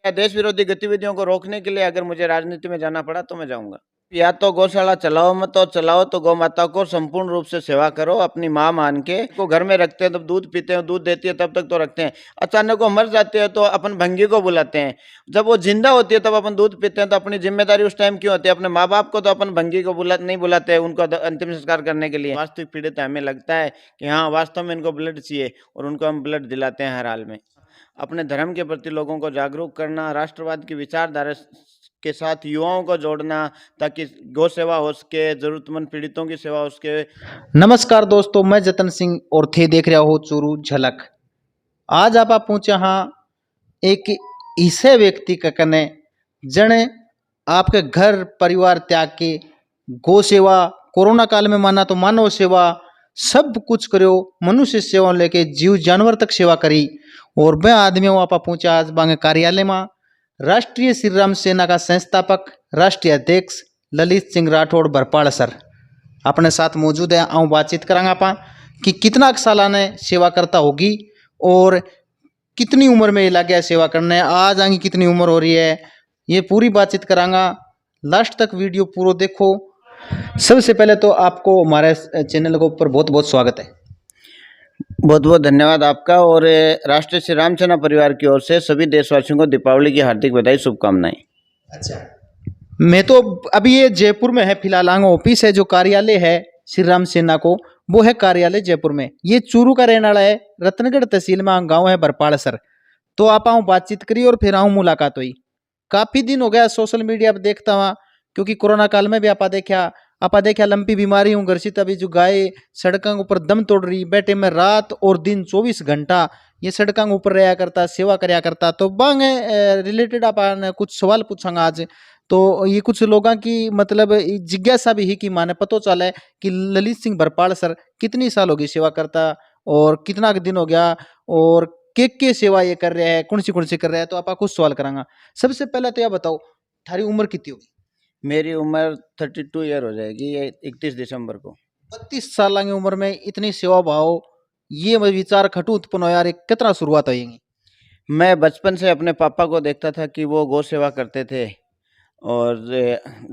या देश विरोधी गतिविधियों को रोकने के लिए अगर मुझे राजनीति में जाना पड़ा तो मैं जाऊंगा। या तो गौशाला चलाओ मत, और चलाओ तो गौ माता को संपूर्ण रूप से सेवा करो, अपनी माँ मान के। को घर में रखते हैं तब दूध पीते हैं, दूध देती है तब तक तो रखते हैं। अचानक वो मर जाती है तो अपन भंगी को बुलाते हैं। जब वो जिंदा होती है तब अपन दूध पीते हैं, तो अपनी जिम्मेदारी उस टाइम क्यों होती है? अपने माँ बाप को तो अपन भंगी को नहीं बुलाते हैं उनको अंतिम संस्कार करने के लिए। वास्तविक पीड़ित हमें लगता है कि हाँ, वास्तव में इनको ब्लड चाहिए, और उनको हम ब्लड दिलाते हैं हर हाल में। अपने धर्म के प्रति लोगों को जागरूक करना, राष्ट्रवाद की विचारधारा के साथ युवाओं को जोड़ना, ताकि गौ सेवा हो सके, जरूरतमंद पीड़ितों की सेवा हो सके। नमस्कार दोस्तों, मैं जतन सिंह और थे देख रहा हो चूरू झलक। आज आप पहुंचा हाँ एक ऐसे व्यक्ति का कने जने आपके घर परिवार त्याग के गौ सेवा, कोरोना काल में माना तो मानव सेवा सब कुछ करो, मनुष्य सेवा लेके जीव जानवर तक सेवा करी। और वह आदमी आप पहुंचा आज बांगे कार्यालय में राष्ट्रीय श्री राम सेना का संस्थापक राष्ट्रीय अध्यक्ष ललित सिंह राठौड़ भरपाल सर अपने साथ मौजूद है। आऊँ बातचीत करांगा आपा कि कितना सालाना सेवा करता होगी और कितनी उम्र में ये लग गया सेवा करने, आज आगे कितनी उम्र हो रही है, ये पूरी बातचीत करांगा। लास्ट तक वीडियो पूरा देखो। सबसे पहले तो आपको हमारे चैनल के ऊपर बहुत बहुत स्वागत है। बहुत बहुत धन्यवाद आपका, और राष्ट्रीय श्री राम सेना परिवार की ओर से सभी देशवासियों को दीपावली की हार्दिक बधाई, शुभकामनाएं। अच्छा, मैं तो अभी ये जयपुर में है फिलहाल। आंग ऑफिस है, जो कार्यालय है श्री राम सेना को, वो है कार्यालय जयपुर में। ये चूरू का रहने वाला है, रत्नगढ़ तहसील में गांव है भरपाल सर। तो आप आऊँ बातचीत करी और फिर आऊँ मुलाकात हुई। काफी दिन हो गया सोशल मीडिया पर देखता हुआ, क्योंकि कोरोना काल में भी आपा देखा लंपी बीमारी हूँ ग्रसित। अभी जो गाय सड़कों ऊपर दम तोड़ रही, बैठे में रात और दिन 24 घंटा ये सड़कों ऊपर रहा करता, सेवा करया करता। तो बांग रिलेटेड आप कुछ सवाल पूछांगा आज। तो ये कुछ लोगों की मतलब जिज्ञासा भी ही कि माने पतो चला है कि ललित सिंह भरपाल सर कितनी साल होगी सेवा करता, और कितना दिन हो गया, और के सेवा ये कर रहे हैं, कौन सी कर रहे हैं। तो आप कुछ सवाल करांगा। सबसे पहले तो यह बताओ, थारी उम्र कितनी होगी? मेरी उम्र 32 ईयर हो जाएगी ये 31 दिसंबर को। 32 साल की उम्र में इतनी सेवा भाव, ये विचार खटू उत्पन्न हो यार, कितना शुरुआत होगी? मैं बचपन से अपने पापा को देखता था कि वो गौ सेवा करते थे, और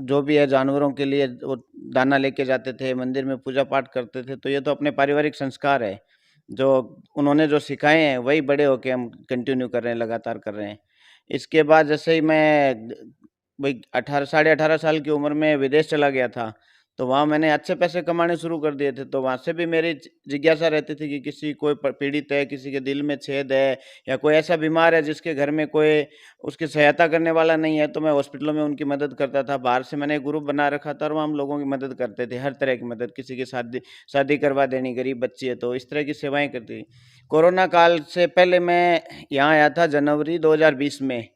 जो भी है जानवरों के लिए वो दाना लेके जाते थे, मंदिर में पूजा पाठ करते थे। तो ये तो अपने पारिवारिक संस्कार है, जो उन्होंने जो सिखाए हैं वही बड़े होके हम कंटिन्यू कर रहे हैं, लगातार कर रहे हैं। इसके बाद जैसे ही मैं वही 18 साढ़े 18 साल की उम्र में विदेश चला गया था, तो वहाँ मैंने अच्छे पैसे कमाने शुरू कर दिए थे। तो वहाँ से भी मेरी जिज्ञासा रहती थी कि किसी कोई पीड़ित है, किसी के दिल में छेद है, या कोई ऐसा बीमार है जिसके घर में कोई उसकी सहायता करने वाला नहीं है, तो मैं हॉस्पिटलों में उनकी मदद करता था। बाहर से मैंने एक ग्रुप बना रखा था और वहाँ हम लोगों की मदद करते थे, हर तरह की मदद, किसी की शादी करवा देनी, गरीब बच्ची है तो इस तरह की सेवाएं करती थी। कोरोना काल से पहले मैं यहाँ आया था जनवरी 2020 में,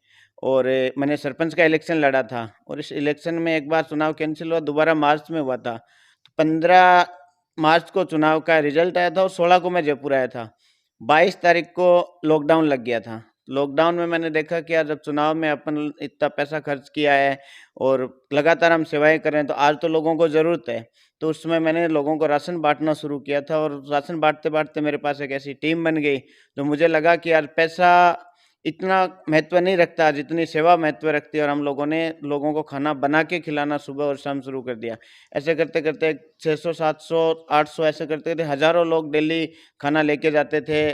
और मैंने सरपंच का इलेक्शन लड़ा था, और इस इलेक्शन में एक बार चुनाव कैंसिल हुआ, दोबारा मार्च में हुआ था। तो 15 मार्च को चुनाव का रिजल्ट आया था, और 16 को मैं जयपुर आया था। 22 तारीख को लॉकडाउन लग गया था। लॉकडाउन में मैंने देखा कि यार, जब चुनाव में अपन इतना पैसा खर्च किया है और लगातार हम सेवाएं कर रहे हैं, तो आज तो लोगों को ज़रूरत है। तो उस समय मैंने लोगों को राशन बांटना शुरू किया था, और राशन बांटते बांटते मेरे पास एक ऐसी टीम बन गई, तो मुझे लगा कि यार पैसा इतना महत्व नहीं रखता जितनी सेवा महत्व रखती है। और हम लोगों ने लोगों को खाना बना के खिलाना सुबह और शाम शुरू कर दिया। ऐसे करते करते 600 700 800 ऐसे करते थे, हज़ारों लोग डेली खाना लेके जाते थे,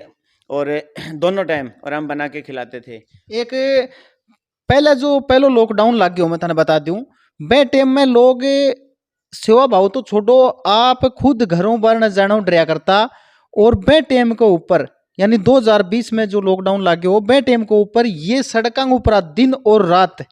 और दोनों टाइम, और हम बना के खिलाते थे। एक पहले लॉकडाउन लग गया, मैं थाने बता दूं, बे टाइम में लोग सेवा भाव तो छोड़ो, आप खुद घरों बाहर न जाना डरिया करता। और बे टाइम के ऊपर यानी 2020 में जो लॉकडाउन लग गया, बे टाइम के ऊपर ये सड़कों ऊपर दिन और रात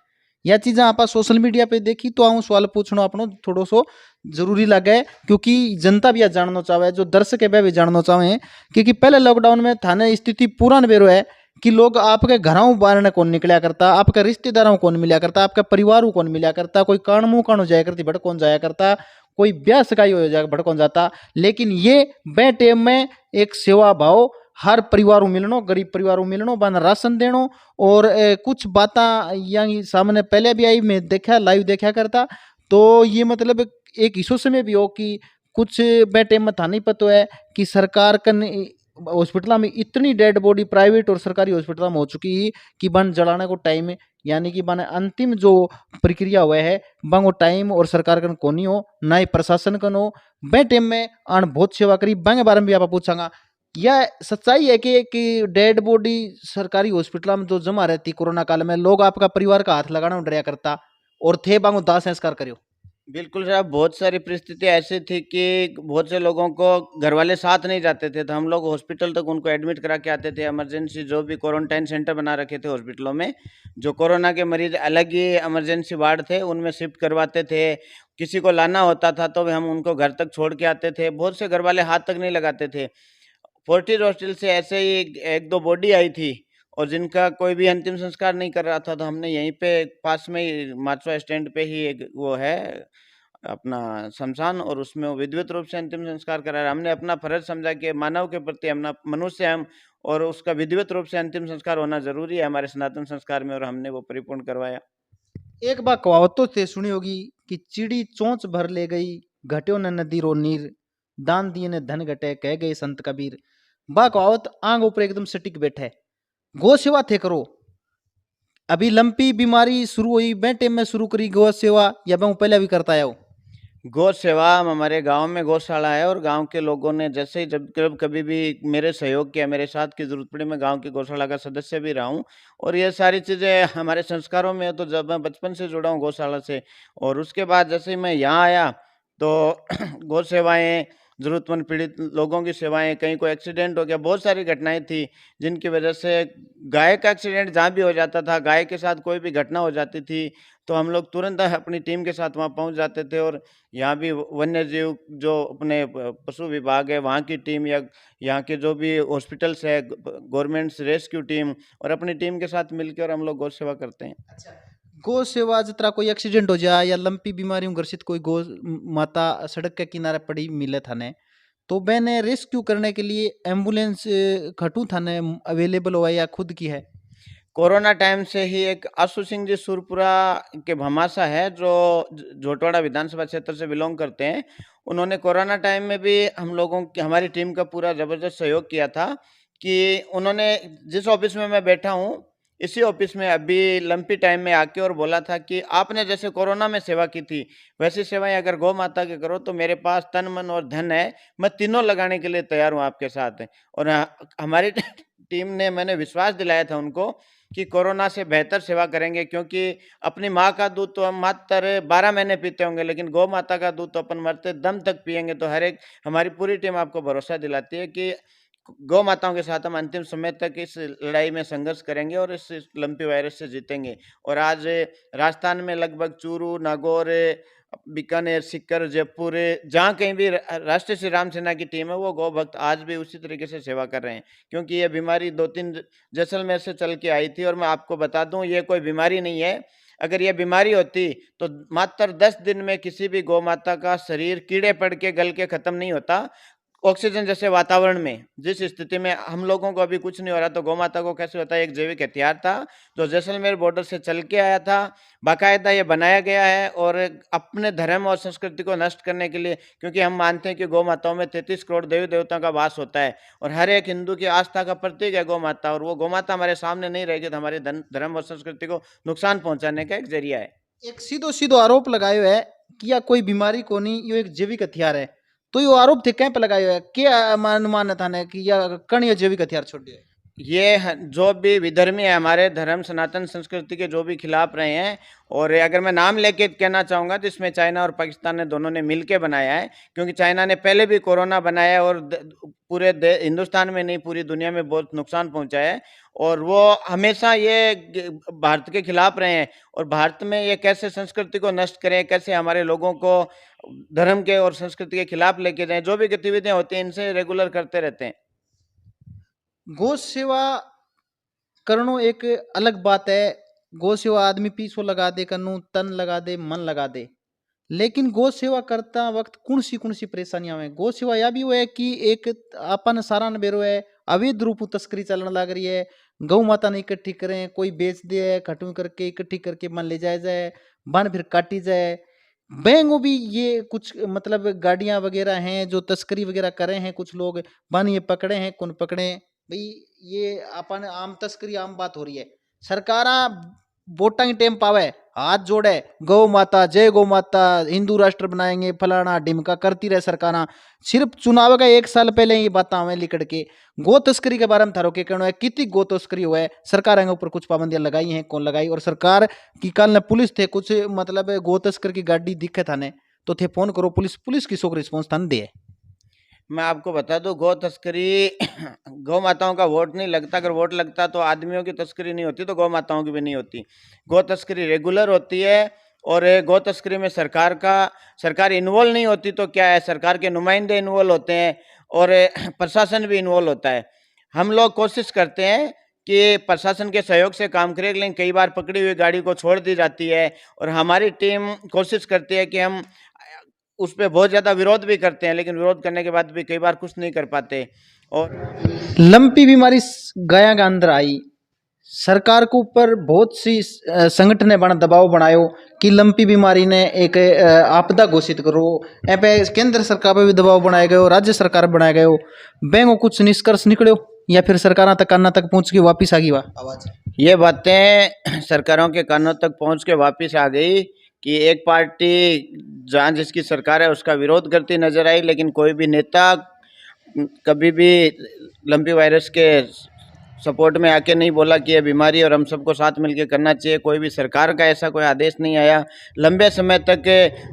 यह चीज़ें आप सोशल मीडिया पे देखी। तो आऊँ सवाल पूछना अपनो थोड़ो सो जरूरी लगे, क्योंकि जनता भी यह जानना चाहे, जो दर्शक है भी जानना चाहे। क्योंकि पहले लॉकडाउन में थाने स्थिति पूरा बेरो है कि लोग आपके घरों बाहर ने कौन निकलिया करता, आपके रिश्तेदारों को कौन मिला करता, आपके परिवार को कौन मिला करता, कोई कान मुँह कान हो जाया करती भड़ कौन जाया करता, कोई ब्याह सगाई हो जाएगा भड़ कौन जाता। लेकिन ये बे टाइम में एक सेवा भाव, हर परिवार को मिलनो, गरीब परिवार को मिलनो, बन राशन देनो। और कुछ बातें यहाँ सामने पहले भी आई, मैं देखा लाइव देखा करता। तो ये मतलब एक इस समय भी हो कि कुछ बे टाइम में था नहीं पता है कि सरकार का हॉस्पिटल में इतनी डेड बॉडी प्राइवेट और सरकारी हॉस्पिटल में हो चुकी है कि बन जलाने को टाइम, यानी कि बन अंतिम जो प्रक्रिया हुआ है बंग वो टाइम और सरकार कन कोनी हो ना ही प्रशासन कन हो। बे टाइम में आन बहुत सेवा करी, बंगे बारे में भी आप पूछांगा। यह सच्चाई है कि डेड बॉडी सरकारी हॉस्पिटल में जो जमा रहती कोरोना काल में, लोग आपका परिवार का हाथ लगाना डरिया करता और थे बांगो दाह संस्कार करियो। बिल्कुल साहब, बहुत सारी परिस्थितियाँ ऐसी थी कि बहुत से लोगों को घरवाले साथ नहीं जाते थे, तो हम लोग हॉस्पिटल तक उनको एडमिट करा के आते थे। इमरजेंसी जो भी क्वारंटाइन सेंटर बना रखे थे हॉस्पिटलों में, जो कोरोना के मरीज अलग ही इमरजेंसी वार्ड थे, उनमें शिफ्ट करवाते थे। किसी को लाना होता था तो हम उनको घर तक छोड़ के आते थे। बहुत से घरवाले हाथ तक नहीं लगाते थे। फोर्टिस हॉस्टल से ऐसे ही एक दो बॉडी आई थी और जिनका कोई भी अंतिम संस्कार नहीं कर रहा था, तो हमने यहीं पे पास में ही माचवा स्टैंड पे ही एक वो है अपना शमशान, और उसमें वो विधिवत रूप से अंतिम संस्कार कराया। हमने अपना फर्ज समझा कि मानव के प्रति हम मनुष्य हम, और उसका विधिवत रूप से अंतिम संस्कार होना जरूरी है हमारे सनातन संस्कार में, और हमने वो परिपूर्ण करवाया। एक बार कहावतों से सुनी होगी कि चिड़ी चोंच भर ले गई, घट्यो न नदी रो नीर, दान दिए ने धन घटे, कह गए संत कबीर। बा कहावत आंग ऊपर एकदम सटीक बैठे। गो सेवा थे करो। अभी लंपी बीमारी शुरू हुई बे टाइम में शुरू करी गो सेवा, या मैं पहले भी करता आया हूँ? गौ सेवा, हम हमारे गांव में गौशाला है, और गांव के लोगों ने जैसे ही जब कभी भी मेरे सहयोग किया, मेरे साथ की जरूरत पड़ी, मैं गांव की गौशाला का सदस्य भी रहा हूं। और ये सारी चीज़ें हमारे संस्कारों में है, तो जब मैं बचपन से जुड़ा हूं गौशाला से, और उसके बाद जैसे ही मैं यहाँ आया तो गौ सेवाएं, जरूरतमंद पीड़ित लोगों की सेवाएं, कहीं कोई एक्सीडेंट हो गया, बहुत सारी घटनाएं थी जिनकी वजह से गाय का एक्सीडेंट जहाँ भी हो जाता था, गाय के साथ कोई भी घटना हो जाती थी, तो हम लोग तुरंत अपनी टीम के साथ वहाँ पहुँच जाते थे। और यहाँ भी वन्य जीव जो अपने पशु विभाग है वहाँ की टीम, या यहाँ के जो भी हॉस्पिटल्स है, गवर्नमेंट रेस्क्यू टीम, और अपनी टीम के साथ मिलकर हम लोग गौ सेवा करते हैं। अच्छा, गो सेवा जितना कोई एक्सीडेंट हो जाए या लंपी बीमारी ग्रसित कोई गो माता सड़क के किनारे पड़ी मिले थाने, तो मैंने रेस्क्यू करने के लिए एम्बुलेंस खटू थाने अवेलेबल हुआ या खुद की है? कोरोना टाइम से ही एक आशु सिंह जी सुरपुरा के भमासा है, जो झोटवाड़ा विधानसभा क्षेत्र से बिलोंग करते हैं। उन्होंने कोरोना टाइम में भी हम लोगों की, हमारी टीम का पूरा जबरदस्त सहयोग किया था। कि उन्होंने जिस ऑफिस में मैं बैठा हूँ, इसी ऑफिस में अभी लंपी टाइम में आके और बोला था कि आपने जैसे कोरोना में सेवा की थी, वैसी सेवाएं अगर गौ माता के करो तो मेरे पास तन मन और धन है, मैं तीनों लगाने के लिए तैयार हूँ आपके साथ। और हमारी टीम ने, मैंने विश्वास दिलाया था उनको कि कोरोना से बेहतर सेवा करेंगे, क्योंकि अपनी माँ का दूध तो हम मात्र 12 महीने पीते होंगे, लेकिन गौ माता का दूध तो अपन मरते दम तक पिएंगे। तो हर एक, हमारी पूरी टीम आपको भरोसा दिलाती है कि गौ माताओं के साथ हम अंतिम समय तक इस लड़ाई में संघर्ष करेंगे और इस लंपी वायरस से जीतेंगे। और आज राजस्थान में लगभग चूरू, नागौर, बीकानेर, सीकर, जयपुर, जहाँ कहीं भी राष्ट्रीय श्री राम सेना की टीम है, वो गौ भक्त आज भी उसी तरीके से सेवा कर रहे हैं। क्योंकि ये बीमारी 2-3 जैसलमेर से चल के आई थी, और मैं आपको बता दूं ये कोई बीमारी नहीं है। अगर ये बीमारी होती तो मात्र 10 दिन में किसी भी गौ माता का शरीर कीड़े पड़ के गल के खत्म नहीं होता। ऑक्सीजन जैसे वातावरण में जिस स्थिति में हम लोगों को अभी कुछ नहीं हो रहा, तो गौ माता को कैसे होता है? एक जैविक हथियार था जो जैसलमेर बॉर्डर से चल के आया था। बाकायदा ये बनाया गया है, और अपने धर्म और संस्कृति को नष्ट करने के लिए, क्योंकि हम मानते हैं कि गौ माताओं में 33 करोड़ देवी देवताओं का वास होता है, और हर एक हिंदू की आस्था का प्रतीक है गौ माता। और वो गौ माता हमारे सामने नहीं रहेगी तो हमारे धर्म और संस्कृति को नुकसान पहुंचाने का एक जरिया है। एक सीधो सीधो आरोप लगायो है कि या कोई बीमारी को नहीं, यो एक जैविक हथियार है। तो यो आरोप थे क्या पे लगायो है? क्या अनुमान था ने कि या कण ये जैविक हथियार छोड़ दिया है? ये जो भी विधर्मी है, हमारे धर्म सनातन संस्कृति के जो भी खिलाफ रहे हैं, और अगर मैं नाम लेके कहना चाहूँगा तो इसमें चाइना और पाकिस्तान ने दोनों ने मिलके बनाया है। क्योंकि चाइना ने पहले भी कोरोना बनाया है, और पूरे हिंदुस्तान में नहीं पूरी दुनिया में बहुत नुकसान पहुंचाया है। और वो हमेशा ये भारत के खिलाफ रहे हैं, और भारत में ये कैसे संस्कृति को नष्ट करें, कैसे हमारे लोगों को धर्म के और संस्कृति के खिलाफ लेके जाएं, जो भी गतिविधियां होती हैं इनसे रेगुलर करते रहते हैं। गौ सेवा करनो एक अलग बात है। गौ सेवा आदमी पीछो लगा दे करनू, तन लगा दे, मन लगा दे। लेकिन गौ सेवा करता वक्त कौन सी परेशानियां हुए? गौ सेवा यह भी हुआ है कि एक अपन सारा बेरो है, अवैध रूप तस्करी चलने लग रही है। गौ माता ने इकट्ठी करें, कोई बेच दे, खटू करके इकट्ठी करके मन ले जाए जाए, बन फिर काटी जाए। बैंगो भी ये कुछ मतलब गाड़ियां वगैरह हैं जो तस्करी वगैरह करे हैं कुछ लोग, बन ये पकड़े हैं कौन पकड़े भाई, ये अपन आम तस्करी आम बात हो रही है। सरकारा वोटा की टेम पावे हाथ जोड़े, गौ माता जय गौ माता, हिंदू राष्ट्र बनाएंगे फलाना ढिमका करती रहे सरकारा। सिर्फ चुनाव का एक साल पहले ये बात हमें लिकड़ के गो तस्करी के बारे में थारो के कहना है, कितनी गो तस्करी हुआ है, सरकार के ऊपर कुछ पाबंदियां लगाई हैं कौन लगाई, और सरकार की कल ने पुलिस थे कुछ मतलब गो तस्कर की गाड़ी दिखे थाने तो थे फोन करो पुलिस, पुलिस की शोक रिस्पॉन्स थाने दे। मैं आपको बता दूं, गौ तस्करी गौ माताओं का वोट नहीं लगता। अगर वोट लगता तो आदमियों की तस्करी नहीं होती, तो गौ माताओं की भी नहीं होती। गौ तस्करी रेगुलर होती है, और गौ तस्करी में सरकार इन्वॉल्व नहीं होती तो क्या है, सरकार के नुमाइंदे इन्वॉल्व होते हैं, और प्रशासन भी इन्वॉल्व होता है। हम लोग कोशिश करते हैं कि प्रशासन के सहयोग से काम करें, लेकिन कई बार पकड़ी हुई गाड़ी को छोड़ दी जाती है, और हमारी टीम कोशिश करती है कि हम उस पे बहुत ज़्यादा विरोध भी करते हैं, लेकिन विरोध करने के बाद भी कई बार कुछ नहीं कर पाते। और लंपी बीमारी गाया के अंदर आई, सरकार के ऊपर बहुत सी संगठन ने बना दबाव बनायो कि लंपी बीमारी ने एक आपदा घोषित करो। ए पे केंद्र सरकार पे भी दबाव बनाया गयो, राज्य सरकार बनाया गयो, बैंक को कुछ निष्कर्ष निकलो या फिर सरकारों तक काना तक पहुंच के वापिस आ गई वा आवाज। ये बातें सरकारों के कानों तक पहुंच के वापस आ गई कि एक पार्टी जहाँ जिसकी सरकार है उसका विरोध करती नजर आई, लेकिन कोई भी नेता कभी भी लंपी वायरस के सपोर्ट में आके नहीं बोला कि ये बीमारी और हम सबको साथ मिलकर करना चाहिए। कोई भी सरकार का ऐसा कोई आदेश नहीं आया। लंबे समय तक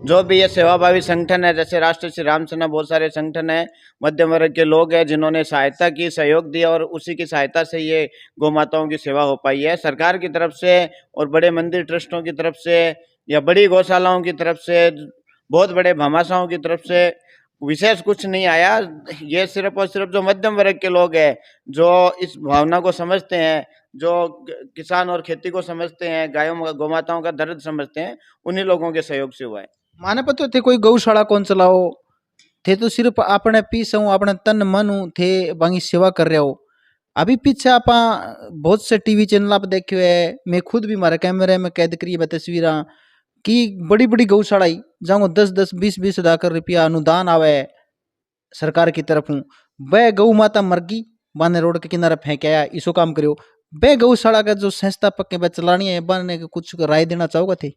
जो भी ये सेवाभावी संगठन है, जैसे राष्ट्रीय श्री राम सेना, बहुत सारे संगठन है, मध्यम वर्ग के लोग हैं जिन्होंने सहायता की, सहयोग दिया, और उसी की सहायता से ये गौ माताओं की सेवा हो पाई है। सरकार की तरफ से और बड़े मंदिर ट्रस्टों की तरफ से या बड़ी गौशालाओं की तरफ से, बहुत बड़े भामाशाहों की तरफ से विशेष कुछ नहीं आया। ये सिर्फ और सिर्फ जो मध्यम वर्ग के लोग हैं, जो इस भावना को समझते हैं, जो किसान और खेती को समझते हैं, गायों गौ माताओं का दर्द समझते हैं, उन्हीं लोगों के सहयोग से हुआ है। माने पतो थे कोई गौशाला कौन चलाओ, थे तो सिर्फ अपने पीस हूँ अपने तन मन हूँ थे बाकी सेवा कर रहे हो। अभी पीछे आप बहुत से टीवी चैनल आप देखे है, मैं खुद भी हमारे कैमरे में कैद करी है तस्वीर कि बड़ी बड़ी गौशाला जहाँ 10-10 20-20 हजार रुपया अनुदान आवे सरकार की तरफ हूँ, वह गौ माता मर गई बाने रोड के किनारे फेंक आया, इसो काम करो। वह गौशाला का जो संस्थापक है वह चलानी है बाने कुछ राय देना चाहोगे थे?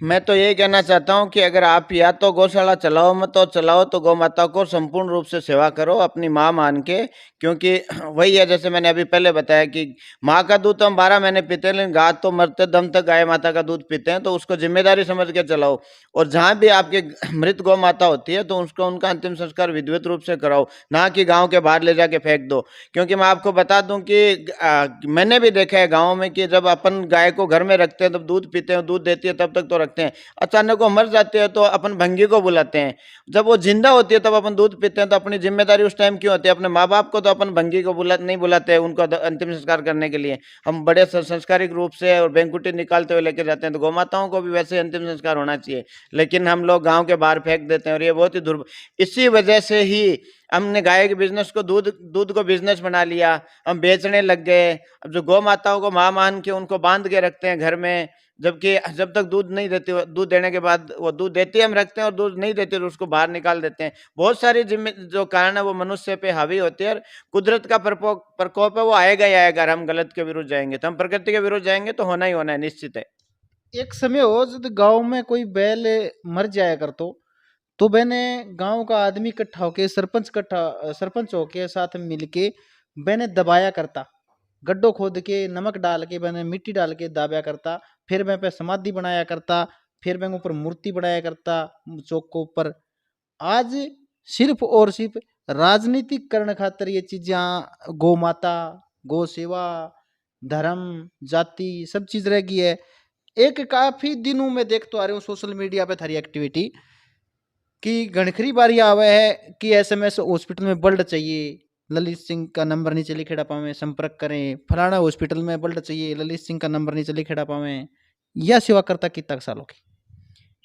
मैं तो यही कहना चाहता हूँ कि अगर आप या तो गौशाला चलाओ मत, तो चलाओ तो गौ माता को संपूर्ण रूप से सेवा करो अपनी माँ मान के, क्योंकि वही है जैसे मैंने अभी पहले बताया कि माँ का दूध तो हम 12 महीने पीते हैं, लेकिन गाय तो मरते दम तक गाय माता का दूध पीते हैं, तो उसको जिम्मेदारी समझ के चलाओ। और जहाँ भी आपके मृत गौ माता होती है तो उसको उनका अंतिम संस्कार विधिवत रूप से कराओ, ना कि गाँव के बाहर ले जाके फेंक दो। क्योंकि मैं आपको बता दूं कि मैंने भी देखा है गाँव में कि जब अपन गाय को घर में रखते हैं तब दूध पीते हैं, दूध देती है तब तक तो रखते हैं, अचानक वो मर जाते हैं तो अपन भंगी को बुलाते हैं। जब वो जिंदा होती है तब अपन दूध पीते हैं, तो अपनी जिम्मेदारी उस टाइम क्यों होती है? अपने माँ बाप को तो अपन भंगी को नहीं बुलाते हैं उनको अंतिम संस्कार करने के लिए, हम बड़े संस्कारिक रूप से और बैंकुटी निकालते हुए लेकर जाते हैं। तो गौ माताओं को भी वैसे अंतिम संस्कार होना चाहिए, लेकिन हम लोग गाँव के बाहर फेंक देते हैं, और ये बहुत ही इसी वजह से ही हमने गाय के बिजनेस को दूध को बिजनेस बना लिया, हम बेचने लग गए। अब जो गौ माताओं को माँ मान के उनको बांध के रखते हैं घर में, जबकि जब तक दूध नहीं देती, दूध देने के बाद वो दूध देती है हम रखते हैं, और दूध नहीं देती तो उसको बाहर निकाल देते हैं। बहुत सारी जो कारण है वो मनुष्य पे हावी होते हैं, और कुदरत का प्रकोप है वो आएगा ही आएगा। अगर हम गलत के विरुद्ध जाएंगे तो हम प्रकृति के विरुद्ध जाएंगे तो होना ही होना है, निश्चित है। एक समय हो जब गांव में कोई बैल मर जाया कर तो मैंने गांव का आदमी इकट्ठा होके सरपंच होके साथ में मिलके मैंने दबाया करता, गड्ढो खोद के नमक डाल के मैंने मिट्टी डाल के दाबया करता, फिर मैं पे समाधि बनाया करता, फिर मैं ऊपर मूर्ति बनाया करता चौक को ऊपर। आज सिर्फ और सिर्फ राजनीतिक करने खातर ये चीजें गौ माता गौ सेवा धर्म जाति सब चीज रह गई है। एक काफी दिनों में देख तो आ रही हूँ सोशल मीडिया पे थारी एक्टिविटी कि घनखरी बारी आवे है कि एसएमएस हॉस्पिटल में ब्लड चाहिए, ललित सिंह का नंबर नीचे लिखेड़ा पावे संपर्क करें, फलाना हॉस्पिटल में ब्लड चाहिए, ललित सिंह का नंबर नीचे लिखेड़ा पावे। यह सेवा करता कितना सालों की?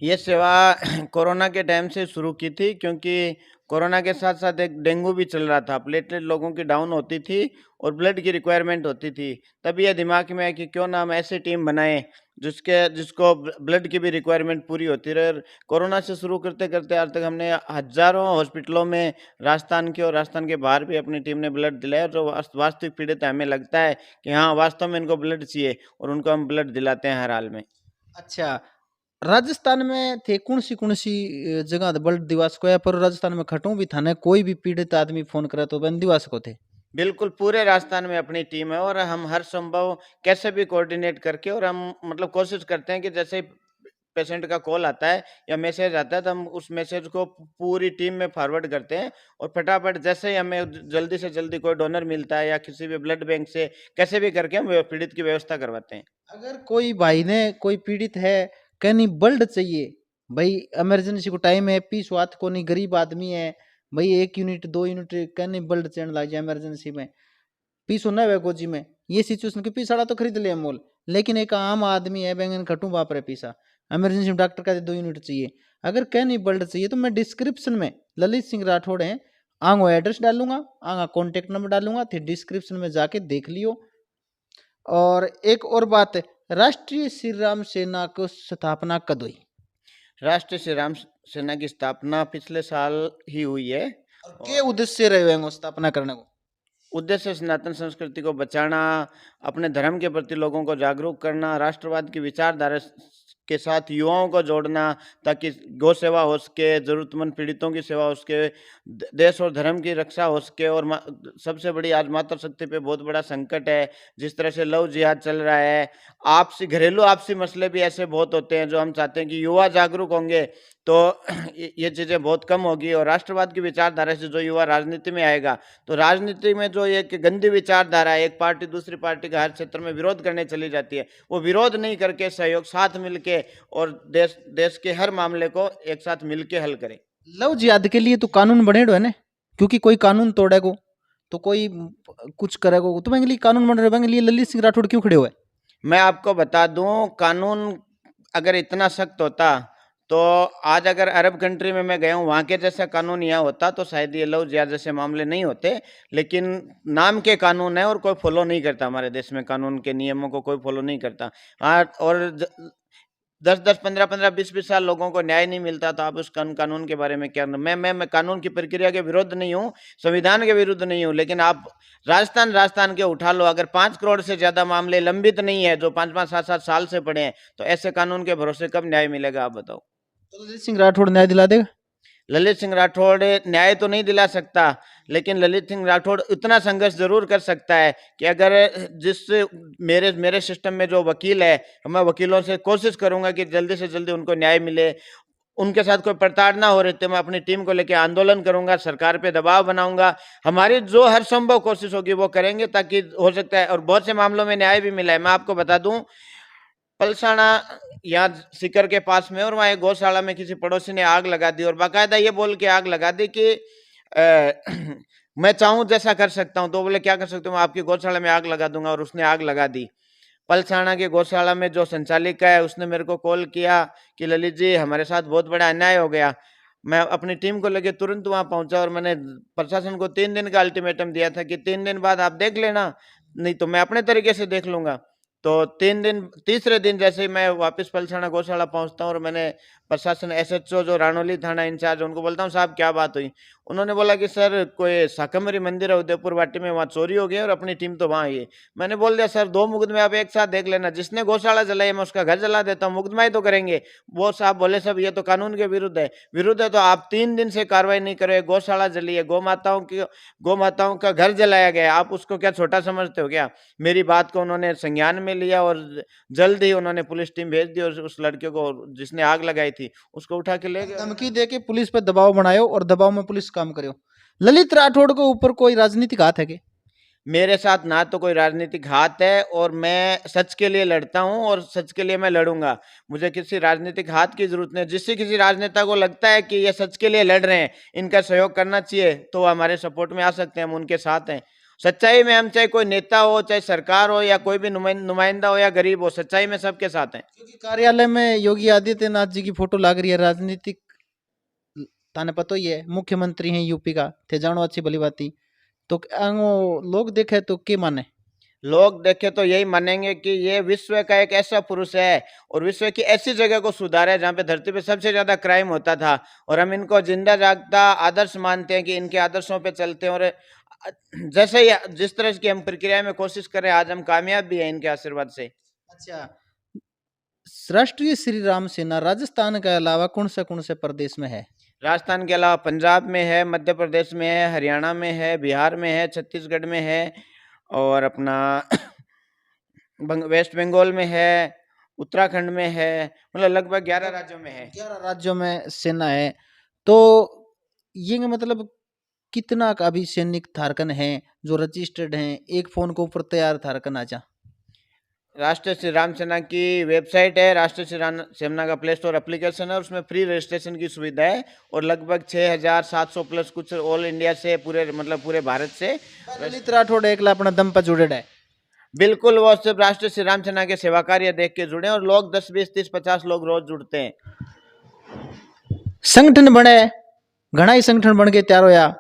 ये सेवा कोरोना के टाइम से शुरू की थी, क्योंकि कोरोना के साथ साथ एक डेंगू भी चल रहा था, प्लेटलेट लोगों की डाउन होती थी और ब्लड की रिक्वायरमेंट होती थी। तब ये दिमाग में है कि क्यों ना हम ऐसी टीम बनाएं जिसको ब्लड की भी रिक्वायरमेंट पूरी होती रहे। कोरोना से शुरू करते-करते आज तक हमने हज़ारों हॉस्पिटलों में राजस्थान के और राजस्थान के बाहर भी अपनी टीम ने ब्लड दिलाया। जो वास्तविक पीड़ित है, हमें लगता है कि हाँ, वास्तव में इनको ब्लड चाहिए और उनको हम ब्लड दिलाते हैं हर हाल में। अच्छा, राजस्थान में थे कौन सी जगह ब्लड दिवस को है, पर राजस्थान में खटू भी था ना, कोई भी पीड़ित आदमी फोन करे तो बन दिवस को थे। बिल्कुल, पूरे राजस्थान में अपनी टीम है और हम हर संभव कैसे भी कोऑर्डिनेट करके और हम मतलब कोशिश करते हैं कि जैसे ही पेशेंट का कॉल आता है या मैसेज आता है तो हम उस मैसेज को पूरी टीम में फॉरवर्ड करते हैं और फटाफट जैसे ही हमें जल्दी से जल्दी कोई डोनर मिलता है या किसी भी ब्लड बैंक से कैसे भी करके हम पीड़ित की व्यवस्था करवाते हैं। अगर कोई भाई ने कोई पीड़ित है, कहनी ब्लड चाहिए, भाई इमरजेंसी को टाइम है, पी स्वात को नहीं, गरीब आदमी है, भाई 1 यूनिट 2 यूनिट कहनी ब्लड चढ़ लग जाए इमरजेंसी में, पी सुना है गोजी में, ये सिचुएशन के पीसाड़ा तो खरीद ले मोल, लेकिन एक आम आदमी है बैंगन खटू बाप रे पीसा, इमरजेंसी में डॉक्टर का 2 यूनिट चाहिए, अगर कहनी ब्लड चाहिए तो मैं डिस्क्रिप्शन में ललित सिंह राठौड़ है आंगो एड्रेस डालूंगा, आंगा कॉन्टेक्ट नंबर डालूंगा, फिर डिस्क्रिप्शन में जाके देख लियो। और एक और बात है, राष्ट्रीय श्री राम सेना को स्थापना कब हुई? राष्ट्रीय श्री राम सेना की स्थापना पिछले साल ही हुई है और के उद्देश्य रहे हैं स्थापना करने को? उद्देश्य सनातन संस्कृति को बचाना, अपने धर्म के प्रति लोगों को जागरूक करना, राष्ट्रवाद की विचारधारा के साथ युवाओं को जोड़ना ताकि गौ सेवा हो सके, जरूरतमंद पीड़ितों की सेवा हो सके, देश और धर्म की रक्षा हो सके। और सबसे बड़ी आज मातृशक्ति पे बहुत बड़ा संकट है। जिस तरह से लव जिहाद चल रहा है, आपसी घरेलू आपसी मसले भी ऐसे बहुत होते हैं जो हम चाहते हैं कि युवा जागरूक होंगे तो ये चीज़ें बहुत कम होगी। और राष्ट्रवाद की विचारधारा से जो युवा राजनीति में आएगा तो राजनीति में जो एक गंदी विचारधारा है, एक पार्टी दूसरी पार्टी का हर क्षेत्र में विरोध करने चली जाती है, वो विरोध नहीं करके सहयोग साथ मिलके और देश के हर मामले को एक साथ मिलके हल करें। लव जिहाद के लिए तो कानून बनेड़ो है ना, क्योंकि कोई कानून तोड़ेगो तो कोई कुछ करेगो, तो लिए कानून बन रहे लिए ललित सिंह राठौड़ क्यों खड़े हुए? मैं आपको बता दूं, कानून अगर इतना सख्त होता तो आज अगर अरब कंट्री में मैं गया हूँ, वहाँ के जैसा कानून यहाँ होता तो शायद ये लव जिहाद जैसे मामले नहीं होते। लेकिन नाम के कानून है और कोई फॉलो नहीं करता हमारे देश में, कानून के नियमों को कोई फॉलो नहीं करता। हाँ, और 10-10, 15-15, 20-20 साल लोगों को न्याय नहीं मिलता तो आप उस कानून के बारे में क्या? मैं कानून की प्रक्रिया के विरुद्ध नहीं हूँ, संविधान के विरुद्ध नहीं हूँ, लेकिन आप राजस्थान के उठा लो, अगर 5 करोड़ से ज्यादा मामले लंबित नहीं है जो 5-5, 7-7 साल से पड़े हैं, तो ऐसे कानून के भरोसे कब न्याय मिलेगा आप बताओ? तो ललित सिंह राठौड़ न्याय दिला देगा? ललित सिंह राठौड़ न्याय तो नहीं दिला सकता, लेकिन ललित सिंह राठौड़ इतना संघर्ष जरूर कर सकता है कि अगर जिस मेरे सिस्टम में जो वकील है, मैं वकीलों से कोशिश करूंगा कि जल्दी से जल्दी उनको न्याय मिले। उनके साथ कोई प्रताड़ना हो रही थी, मैं अपनी टीम को लेकर आंदोलन करूंगा, सरकार पे दबाव बनाऊंगा। हमारी जो हर संभव कोशिश होगी वो करेंगे ताकि हो सकता है। और बहुत से मामलों में न्याय भी मिला है। मैं आपको बता दूं, पलसाना यहाँ सीकर के पास में, और वहाँ एक गौशाला में किसी पड़ोसी ने आग लगा दी और बाकायदा ये बोल के आग लगा दी कि मैं चाहूं जैसा कर सकता हूं। तो बोले क्या कर सकते हो? मैं आपकी गौशाला में आग लगा दूंगा। और उसने आग लगा दी। पलसाना की गौशाला में जो संचालिका है उसने मेरे को कॉल किया कि ललित जी, हमारे साथ बहुत बड़ा अन्याय हो गया। मैं अपनी टीम को लेके तुरंत वहां पहुंचा और मैंने प्रशासन को 3 दिन का अल्टीमेटम दिया था कि 3 दिन बाद आप देख लेना, नहीं तो मैं अपने तरीके से देख लूंगा। तो 3 दिन, तीसरे दिन जैसे ही मैं वापस पलसाना गौशाला पहुंचता हूँ और मैंने प्रशासन एसएचओ जो रानोली थाना इंचार्ज, उनको बोलता हूँ साहब क्या बात हुई? उन्होंने बोला कि सर कोई शाकंभरी मंदिर है उदयपुर वाटी में, वहाँ चोरी हो गई और अपनी टीम तो वहाँ ही है। मैंने बोल दिया सर 2 मुकदमे आप एक साथ देख लेना, जिसने गौशाला जलाई मैं उसका घर जला देता हूँ, मुकदमा ही तो करेंगे। वो साहब बोले साहब ये तो कानून के विरुद्ध है तो आप 3 दिन से कार्रवाई नहीं करे, गौशाला जली है, गौ माताओं का घर जलाया गया, आप उसको क्या छोटा समझते हो क्या? मेरी बात को उन्होंने संज्ञान में लिया और जल्द ही उन्होंने पुलिस टीम भेज दी और उस लड़के को जिसने आग लगाई थी उसको उठा के ले गए। धमकी दे के पुलिस पे दबाव बनायो और दबाव में पुलिस काम करो। ललित राठौड़ के ऊपर कोई राजनीतिक हाथ है क्या? मेरे साथ ना तो कोई राजनीतिक हाथ है और मैं सच के लिए लड़ता हूं और सच के लिए मैं लड़ूंगा। मुझे किसी राजनीतिक हाथ की जरूरत नहीं। जिससे किसी राजनेता को लगता है कि ये सच के लिए लड़ रहे हैं, इनका सहयोग करना चाहिए, तो हमारे सपोर्ट में आ सकते हैं, हम उनके साथ हैं। सच्चाई में हम चाहे कोई नेता हो, चाहे सरकार हो, या कोई भी नुमाइंदा हो या गरीब हो, सच्चाई में सबके साथ हैं। क्योंकि कार्यालय में योगी आदित्यनाथ जी की फोटो लाग रही है, राजनीतिक ताने पता ही है, मुख्यमंत्री हैं यूपी का, थे जानो अच्छी भली बात ही, तो लोग देखे तो के माने? लोग देखे तो यही मानेंगे कि ये विश्व का एक ऐसा पुरुष है और विश्व की ऐसी जगह को सुधारा है जहाँ पे धरती पे सबसे ज्यादा क्राइम होता था, और हम इनको जिंदा जागता आदर्श मानते हैं कि इनके आदर्शों पे चलते हैं। और जैसे ही जिस तरह की हम प्रक्रिया में कोशिश करें, आज हम कामयाब भी हैं इनके आशीर्वाद से। अच्छा, राष्ट्रीय श्री राम सेना राजस्थान के अलावा कौन से प्रदेश में है? राजस्थान के अलावा पंजाब में है, मध्य प्रदेश में है, हरियाणा में है, बिहार में है, छत्तीसगढ़ में है, और अपना वेस्ट बंगाल में है, उत्तराखंड में है, मतलब लगभग 11 राज्यों में है। 11 राज्यों में सेना है। तो ये मतलब कितना का अभी सैनिक थारकन है जो रजिस्टर्ड हैं, एक फोन के ऊपर तैयार थारकन आजा? राष्ट्रीय श्री राम सेना की वेबसाइट है, राष्ट्रीय श्री राम सेना का प्ले स्टोर एप्लीकेशन है, उसमें फ्री रजिस्ट्रेशन की सुविधा है, और लगभग 6700 प्लस कुछ ऑल इंडिया से, पूरे मतलब पूरे भारत से। ललित राठौड़ एकला अपना दम पर जुड़े है? बिल्कुल, वो सिर्फ राष्ट्रीय श्री राम सेना के सेवा कार्य देख के जुड़े, और लोग 10, 20, 30, 50 लोग रोज जुड़ते हैं। संगठन बने, घना ही संगठन बन के तैयार होया,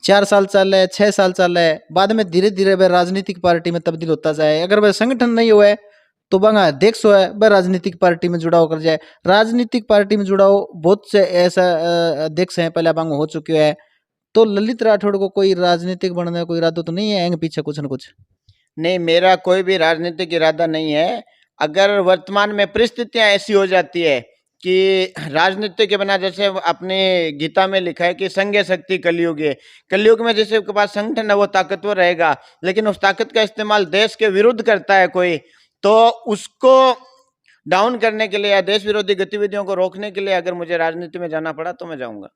4 साल चले, 6 साल चले, बाद में धीरे धीरे वह राजनीतिक पार्टी में तब्दील होता जाए। अगर वह संगठन नहीं हुआ तो बंगा अध्यक्ष हो है वह राजनीतिक पार्टी में जुड़ाव कर जाए। राजनीतिक पार्टी में जुड़ाव बहुत से ऐसा अध्यक्ष हैं पहले बंग हो चुके हैं। तो ललित राठौड़ को कोई राजनीतिक बनने का कोई इरादा तो नहीं है? एंग पीछे कुछ न कुछ? नहीं, मेरा कोई भी राजनीतिक इरादा नहीं है। अगर वर्तमान में परिस्थितियां ऐसी हो जाती है कि राजनीति के बिना, जैसे अपने गीता में लिखा है कि संघ शक्ति कलयुग है, कलयुग में जैसे के पास संगठन है वो ताकतवर रहेगा, लेकिन उस ताकत का इस्तेमाल देश के विरुद्ध करता है कोई, तो उसको डाउन करने के लिए या देश विरोधी गतिविधियों को रोकने के लिए अगर मुझे राजनीति में जाना पड़ा तो मैं जाऊंगा।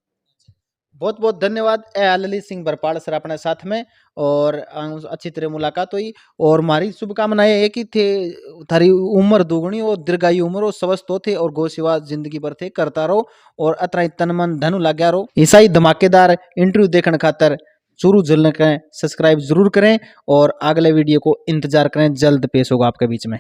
बहुत बहुत धन्यवाद ललित सिंह बरपाल सर अपने साथ में, और अच्छी तरह मुलाकात हुई। और हमारी शुभकामनाएं एक ही थे, थारी उम्र दुगनी और दीर्घायु उम्र और स्वस्थ हो थे और गौ सेवा जिंदगी भर थे करता रहो, और अतरा तन मन धनु लाग्या रहो। ऐसा ही धमाकेदार इंटरव्यू देखने खातर जरूर करें, सब्सक्राइब जरूर करें, और अगले वीडियो को इंतजार करें, जल्द पेश होगा आपके बीच में।